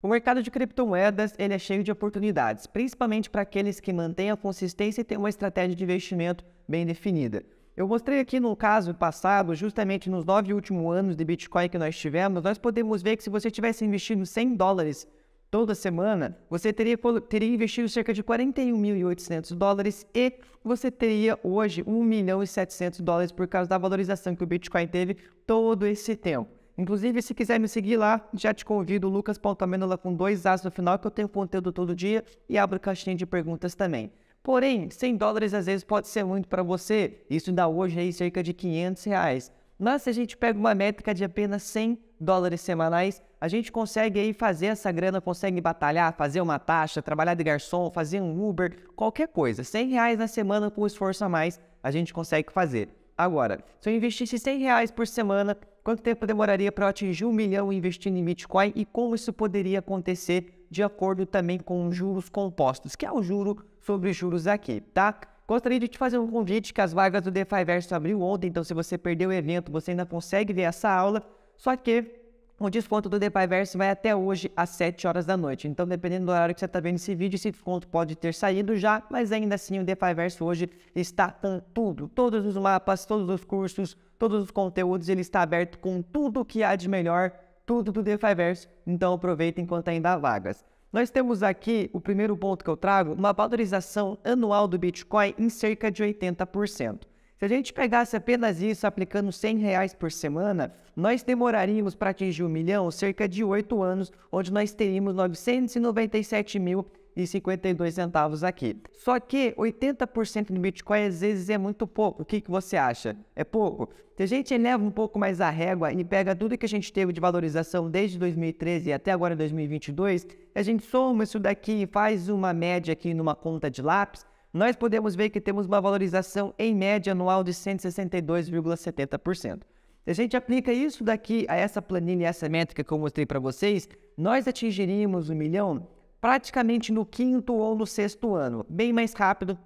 O mercado de criptomoedas ele é cheio de oportunidades, principalmente para aqueles que mantêm a consistência e têm uma estratégia de investimento bem definida. Eu mostrei aqui no caso passado, justamente nos 9 últimos anos de Bitcoin que nós tivemos, nós podemos ver que se você tivesse investido $100 toda semana, você teria investido cerca de $41.800 e você teria hoje $1.700.000 por causa da valorização que o Bitcoin teve todo esse tempo. Inclusive, se quiser me seguir lá, já te convido, lucas.amêndola com 2 As no final, que eu tenho conteúdo todo dia e abro caixinha de perguntas também. Porém, $100 às vezes pode ser muito para você, isso dá hoje aí cerca de R$500. Mas se a gente pega uma métrica de apenas $100 semanais, a gente consegue aí fazer essa grana, consegue batalhar, fazer uma taxa, trabalhar de garçom, fazer um Uber, qualquer coisa. R$100 na semana com esforço a mais, a gente consegue fazer. Agora, se eu investisse R$100 por semana, quanto tempo demoraria para eu atingir 1 milhão investindo em Bitcoin e como isso poderia acontecer de acordo também com juros compostos, que é o juro sobre juros aqui, tá? Gostaria de te fazer um convite que as vagas do DeFi Verso abriu ontem, então se você perdeu o evento, você ainda consegue ver essa aula, só que o desconto do DeFi Verso vai até hoje às 7 horas da noite. Então, dependendo do horário que você está vendo esse vídeo, esse desconto pode ter saído já, mas ainda assim o DeFi Verso hoje está tudo, todos os mapas, todos os cursos, todos os conteúdos, ele está aberto com tudo que há de melhor, tudo do DeFi Verso. Então, aproveita enquanto ainda há vagas. Nós temos aqui, o primeiro ponto que eu trago, uma valorização anual do Bitcoin em cerca de 80%. Se a gente pegasse apenas isso aplicando R$100 por semana, nós demoraríamos para atingir 1 milhão cerca de 8 anos, onde nós teríamos 997.052 centavos aqui. Só que 80% do Bitcoin às vezes é muito pouco. O que você acha? É pouco? Se a gente eleva um pouco mais a régua e pega tudo que a gente teve de valorização desde 2013 até agora 2022, a gente soma isso daqui e faz uma média aqui numa conta de lápis, nós podemos ver que temos uma valorização em média anual de 162,70%. Se a gente aplica isso daqui a essa planilha, essa métrica que eu mostrei para vocês, nós atingiríamos 1 milhão praticamente no 5º ou no 6º ano, bem mais rápido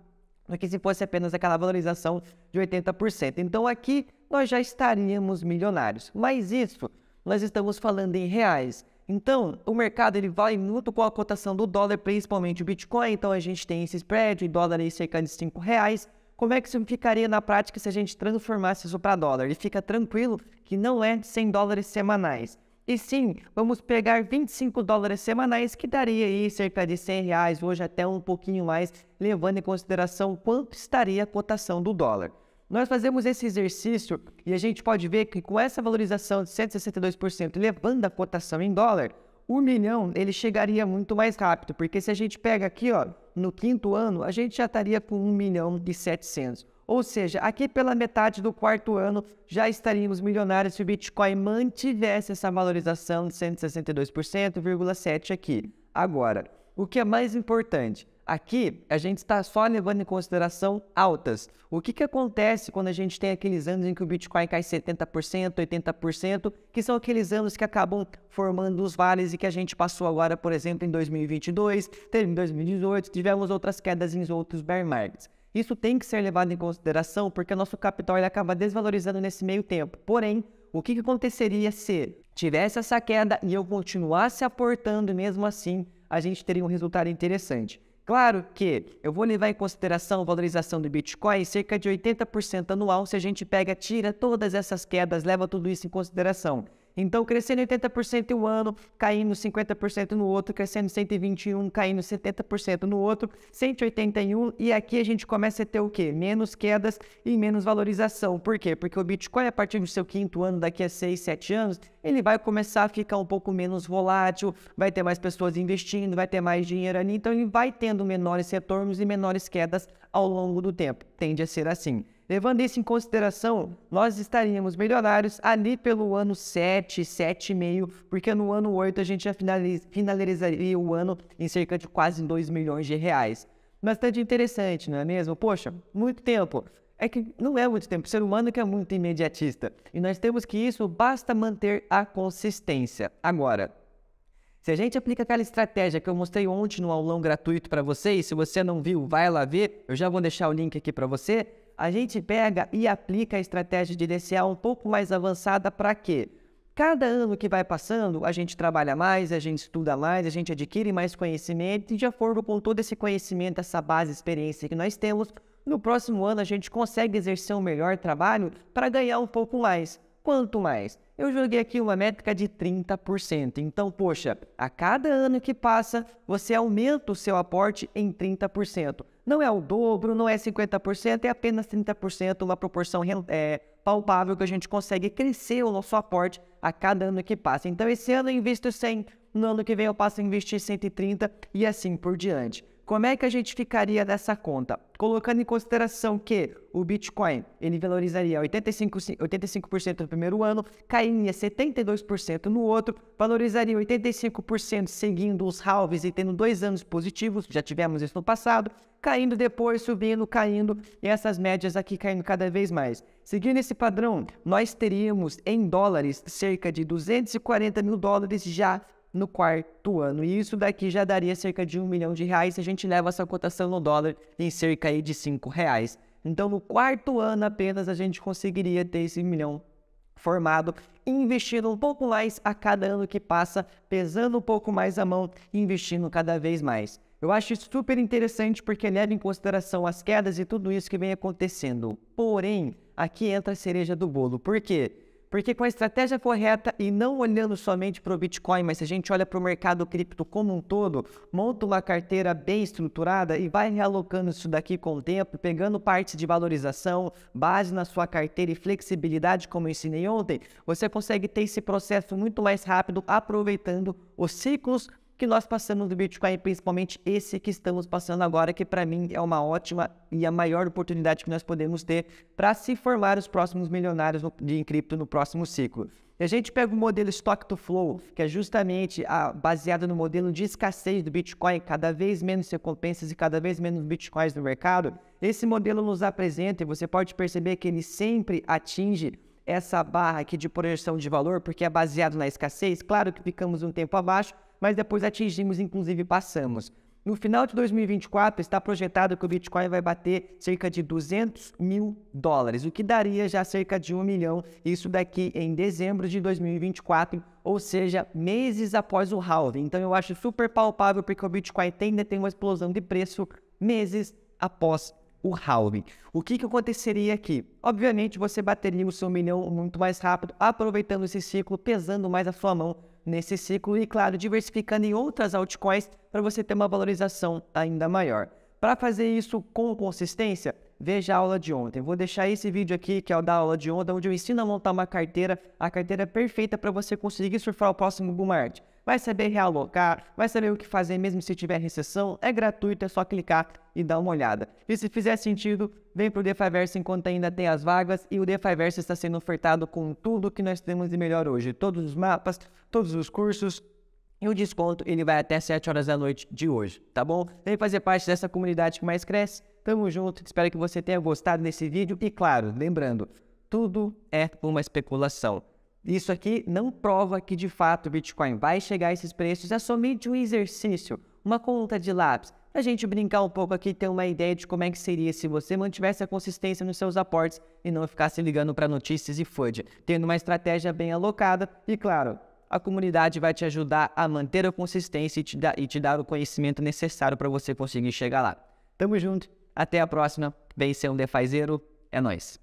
do que se fosse apenas aquela valorização de 80%. Então aqui nós já estaríamos milionários, mas isso nós estamos falando em reais. Então, o mercado ele vai muito com a cotação do dólar, principalmente o Bitcoin. Então, a gente tem esse spread, o dólar aí cerca de R$5. Como é que isso ficaria na prática se a gente transformasse isso para dólar? Ele fica tranquilo que não é $100 semanais. E sim, vamos pegar $25 semanais, que daria aí cerca de R$100, hoje até um pouquinho mais, levando em consideração quanto estaria a cotação do dólar. Nós fazemos esse exercício e a gente pode ver que com essa valorização de 162%, levando a cotação em dólar, 1 milhão ele chegaria muito mais rápido, porque se a gente pega aqui, ó, no 5º ano, a gente já estaria com 1.700.000. Ou seja, aqui pela metade do 4º ano já estaríamos milionários se o Bitcoin mantivesse essa valorização de 162,7% aqui. Agora, o que é mais importante? Aqui, a gente está só levando em consideração altas. O que acontece quando a gente tem aqueles anos em que o Bitcoin cai 70%, 80%, que são aqueles anos que acabam formando os vales e que a gente passou agora, por exemplo, em 2022, teve em 2018, tivemos outras quedas em outros bear markets. Isso tem que ser levado em consideração porque o nosso capital ele acaba desvalorizando nesse meio tempo. Porém, o que aconteceria se tivesse essa queda e eu continuasse aportando mesmo assim, a gente teria um resultado interessante. Claro que eu vou levar em consideração a valorização do Bitcoin cerca de 80% anual se a gente tira todas essas quedas, leva tudo isso em consideração. Então, crescendo 80% em um ano, caindo 50% no outro, crescendo 121%, caindo 70% no outro, 181%, e aqui a gente começa a ter o quê? Menos quedas e menos valorização. Por quê? Porque o Bitcoin, a partir do seu 5º ano, daqui a 6, 7 anos, ele vai começar a ficar um pouco menos volátil, vai ter mais pessoas investindo, vai ter mais dinheiro ali, então ele vai tendo menores retornos e menores quedas ao longo do tempo. Tende a ser assim. Levando isso em consideração, nós estaríamos milionários ali pelo ano 7, 7,5, porque no ano 8 a gente já finalizaria o ano em cerca de quase R$2 milhões. Bastante interessante, não é mesmo? Poxa, muito tempo. É que não é muito tempo, o ser humano que é muito imediatista. E nós temos que isso, basta manter a consistência. Agora, se a gente aplica aquela estratégia que eu mostrei ontem no aulão gratuito para vocês, se você não viu, vai lá ver, eu já vou deixar o link aqui para você. A gente pega e aplica a estratégia de DCA um pouco mais avançada para quê? Cada ano que vai passando, a gente trabalha mais, a gente estuda mais, a gente adquire mais conhecimento e de acordo com todo esse conhecimento, essa base, experiência que nós temos, no próximo ano a gente consegue exercer um melhor trabalho para ganhar um pouco mais. Quanto mais? Eu joguei aqui uma métrica de 30%. Então, poxa, a cada ano que passa, você aumenta o seu aporte em 30%. Não é o dobro, não é 50%, é apenas 30%, uma proporção palpável que a gente consegue crescer o nosso aporte a cada ano que passa. Então, esse ano eu invisto 100, no ano que vem eu passo a investir 130 e assim por diante. Como é que a gente ficaria nessa conta? Colocando em consideração que o Bitcoin ele valorizaria 85% no primeiro ano, cairia 72% no outro, valorizaria 85% seguindo os halves e tendo 2 anos positivos, já tivemos isso no passado, caindo depois, subindo, caindo, e essas médias aqui caindo cada vez mais. Seguindo esse padrão, nós teríamos em dólares cerca de 240 mil dólares já no quarto ano. E isso daqui já daria cerca de R$1 milhão se a gente leva essa cotação no dólar em cerca aí de R$5. Então, no quarto ano apenas a gente conseguiria ter esse 1 milhão formado, investindo um pouco mais a cada ano que passa, pesando um pouco mais a mão e investindo cada vez mais. Eu acho isso super interessante porque leva em consideração as quedas e tudo isso que vem acontecendo. Porém, aqui entra a cereja do bolo. Por quê? Porque com a estratégia correta e não olhando somente para o Bitcoin, mas se a gente olha para o mercado cripto como um todo, monta uma carteira bem estruturada e vai realocando isso daqui com o tempo, pegando partes de valorização, base na sua carteira e flexibilidade, como eu ensinei ontem, você consegue ter esse processo muito mais rápido, aproveitando os ciclos que nós passamos do Bitcoin, principalmente esse que estamos passando agora, que para mim é uma ótima e a maior oportunidade que nós podemos ter para se formar os próximos milionários de cripto no próximo ciclo. E a gente pega o modelo Stock to Flow, que é justamente baseado no modelo de escassez do Bitcoin, cada vez menos recompensas e cada vez menos Bitcoins no mercado. Esse modelo nos apresenta, e você pode perceber que ele sempre atinge essa barra aqui de projeção de valor, porque é baseado na escassez. Claro que ficamos um tempo abaixo, mas depois atingimos, inclusive passamos. No final de 2024, está projetado que o Bitcoin vai bater cerca de 200 mil dólares, o que daria já cerca de 1 milhão, isso daqui em dezembro de 2024, ou seja, meses após o halving. Então eu acho super palpável porque o Bitcoin tende a ter uma explosão de preço meses após o halving. O que aconteceria aqui? Obviamente você bateria o seu 1 milhão muito mais rápido, aproveitando esse ciclo, pesando mais a sua mão nesse ciclo e, claro, diversificando em outras altcoins para você ter uma valorização ainda maior. Para fazer isso com consistência, veja a aula de ontem. Vou deixar esse vídeo aqui, que é o da aula de ontem, onde eu ensino a montar uma carteira, a carteira perfeita para você conseguir surfar o próximo bull market. Vai saber realocar, vai saber o que fazer mesmo se tiver recessão, é gratuito, é só clicar e dar uma olhada. E se fizer sentido, vem para o DeFiverse enquanto ainda tem as vagas, e o DeFiverse está sendo ofertado com tudo que nós temos de melhor hoje, todos os mapas, todos os cursos, e o desconto ele vai até 7 horas da noite de hoje, tá bom? Vem fazer parte dessa comunidade que mais cresce, tamo junto, espero que você tenha gostado desse vídeo, e claro, lembrando, tudo é uma especulação. Isso aqui não prova que de fato o Bitcoin vai chegar a esses preços, é somente um exercício, uma conta de lápis, a gente brincar um pouco aqui e ter uma ideia de como é que seria se você mantivesse a consistência nos seus aportes e não ficasse ligando para notícias e FUD, tendo uma estratégia bem alocada e, claro, a comunidade vai te ajudar a manter a consistência e te dar o conhecimento necessário para você conseguir chegar lá. Tamo junto, até a próxima, vem ser um DeFizeiro, é nóis!